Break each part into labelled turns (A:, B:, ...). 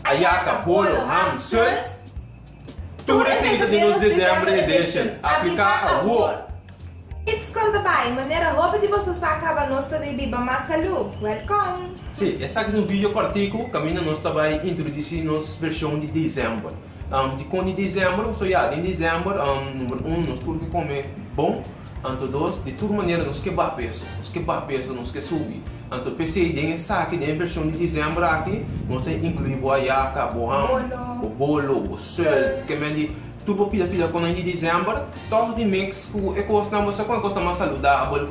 A: Ayaka, bolo, ham, sult. Tu receita de nos dezembro edition. Aplicar a Word.
B: Tips conta pai, maneira roupa de você sacar nossa de biba mais saúde. Welcome.
A: Sim, essa aqui no vídeo cortico, caminho nós vai introduzir nossa versão de dezembro. De dezembro, em dezembro, número 1, nós tudo que comer bom. Anto dois, de toda maneira, nós que peso, nós que subir. Anto pensei em saque de versão de dezembro aqui, nós incluir o ayaca, o ham, o bolo, o sol, que me tudo pila quando em dezembro, todo de mix que custa mais saudável,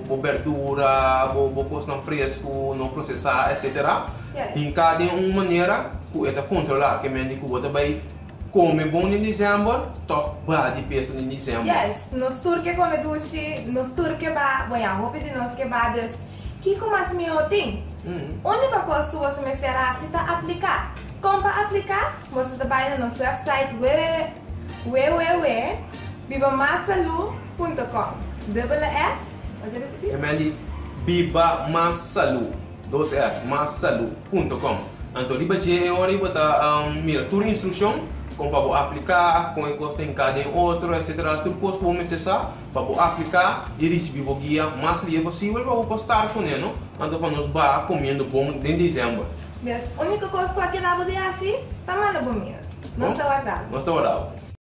A: com verdura, com custa fresco, não processar, etc. Em cada maneira, que é controlar, que me que você vai come bom em dezembro, toh de peso em dezembro.
B: Yes, nós turque come doce, nós turque ba, bom, a roupa de nós que ba des. Que como as minhas tem? Única coisa que você me será se tá aplicar. Como para aplicar, você vai no nosso website www.bibamasalu.com. Double S,
A: é bibamasalu, 2S, masalu.com. Então, ali vai hora botar mira toda instrução como para aplicar, com encosta em cada outro, etc. Tudo coisa que você necessitar para aplicar e receber o guia mais livre possível para postar com ele, então para nós vá comendo bom em dezembro.
B: A única coisa que aqui na bodega assim, tá mal na bomba. Nós está guardado.
A: Nós está guardado.